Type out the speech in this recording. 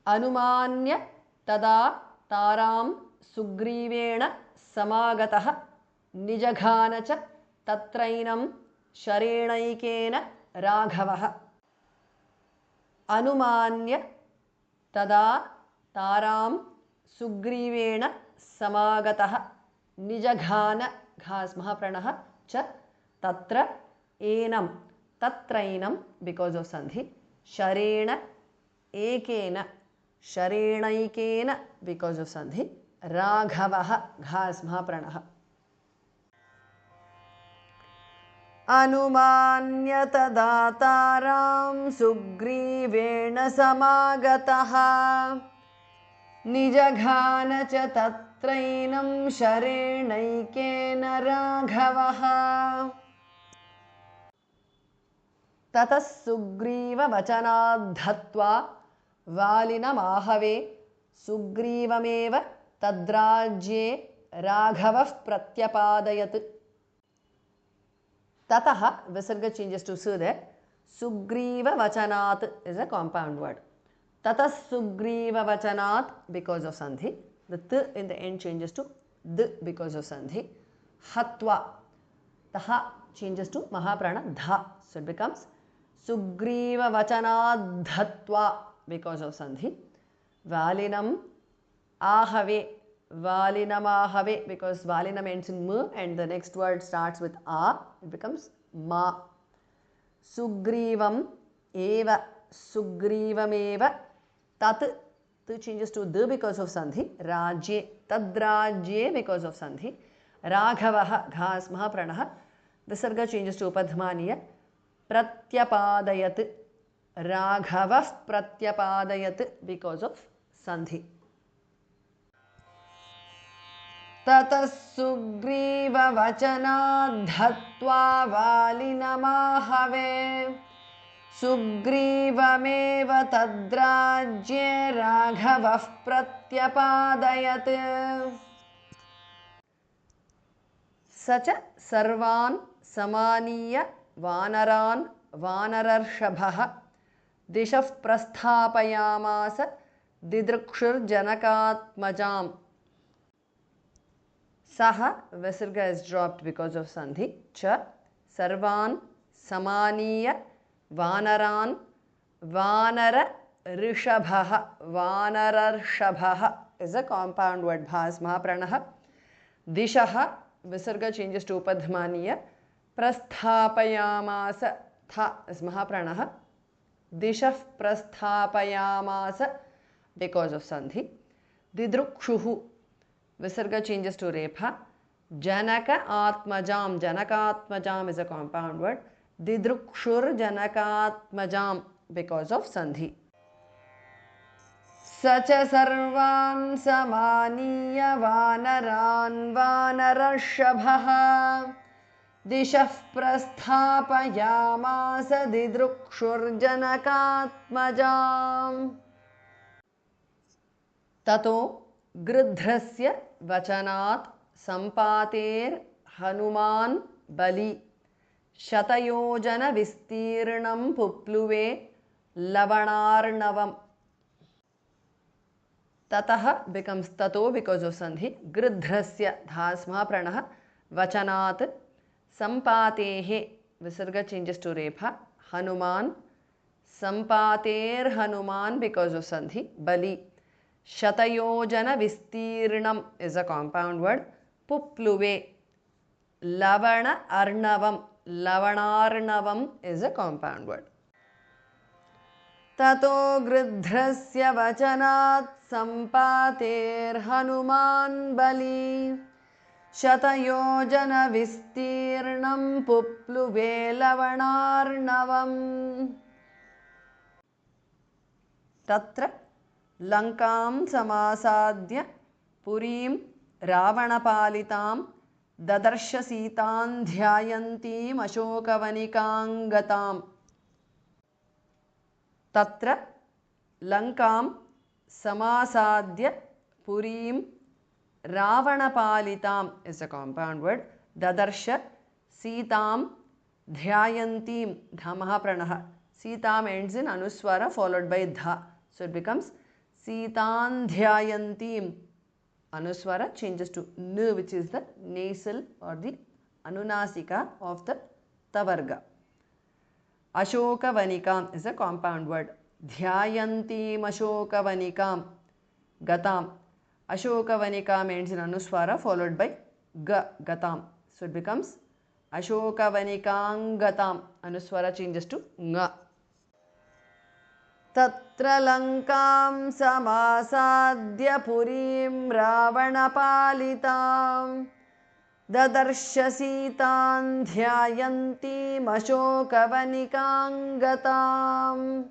अनुमान्य तदा तारां सुग्रीवेण समागतः निजघान च तत्रैनं शरेणैकेन राघवः। अनुमान्य तदा तारां सुग्रीवेण समागतः निजघान घास महाप्रणः च तत्र एनं तत्रैनं बिकॉज ऑफ संधि शरेण एकेन शरेणैकेन बिकॉज ऑफ संधि राघवः घास महाप्रणः। अनुमान्य तदा तारां सुग्रीवेण समागतः निजघान च तत्रैनं शरेणैकेन राघवः। ततः सुग्रीववचनाद्धत्वा वालिनमाहवे सुग्रीवमेव तद्राज्ये राघवः प्रत्यपादयत्। ततः विसर्ग changes to su there. Sugriva-vachanat is a compound word. Tatah Sugriva-vachanat because of sandhi. The th in the end changes to d because of sandhi. Hatva. Taha changes to mahaprana dha. So it becomes Sugriva-vachanat dhatva because of sandhi. Valinam ahave. Valinam ahave because valinam ends in m and the next word starts with a. It becomes ma. Sugrivam eva. Sugrivam tat t changes to d because of sandhi. Rajye tadrajye because of sandhi. Raghavah ghas mahapranah. Visarga changes to upadhmaniya. Pratyapadayat. Raghavah pratyapadayat because of sandhi. ततः सुग्रीववचनाद्धत्वा वालिनमाहवे सुग्रीवमेव तद्राज्ये राघवः प्रत्यपादयत्। स च सर्वान् समानीय वानरान् वानरर्षभः दिशः प्रस्थापयामास दिदृक्षुर्जनकात्मजाम्। Saha Visarga is dropped because of sandhi. Cha Sarvan Samaniya Vanaran Vanara Rishabhaha. Vanararshabhaha is a compound word. Bhas Mahapranaha. Dishaha Visarga changes to Upadhmaniya. Prasthapayamasa Tha is Mahapranaha. Dishah Prasthapayamasa because of sandhi. Didrukshuhu Visarga changes to repha. Janaka atmajam. Janakatmajam is a compound word. Didrukshur janakatmajam because of sandhi. Sacha sarvan samaniya vanaran vanarashabhaha dishah prasthapayamasa didrukshur janakatmajam. Tato गृध्रस्य वचनात् संपातेर हनुमान बलि शतयोजन विस्तीर्णं पुप्लुवे लवणार्णवम्. ततः becomes tato because of sandhi. गृध्रस्य धास्मा प्रणः वचनात् संपातेः विसर्ग changes to repha. Hanuman संपातेर Hanuman because of sandhi. बलि Shatayojana Vistirnam is a compound word. Pupluve. Lavana Arnavam. Lavanarnavam is a compound word. Tato Gridhrasya Vachanat Sampater Hanuman Bali Shatayojana Vistirnam Pupluve Lavanarnavam. Tatra Lankam Samasadya Purim Ravanapalitam Dadarsha Sitan Dhyayantim Ashokavanikangatam. Tatra Lankam Samasadya Purim Ravanapalitam is a compound word. Dadarsha Sitam Dhyayantim Dhamaha Pranaha. Sitam ends in Anuswara followed by Dha. So it becomes Sitan dhyayantim. Anuswara changes to n, which is the nasal or the anunasika of the tavarga. Ashoka vanikam is a compound word. Dhyayantim ashoka vanikam. Gatam. Ashoka vanikam ends in anuswara followed by ga, gatam. So it becomes Ashoka vanikam gatam. Anuswara changes to nga. Tatra lankam samasadya purim ravanapalitam dadarsha sitan dhyayantim ashoka vanikam gatam.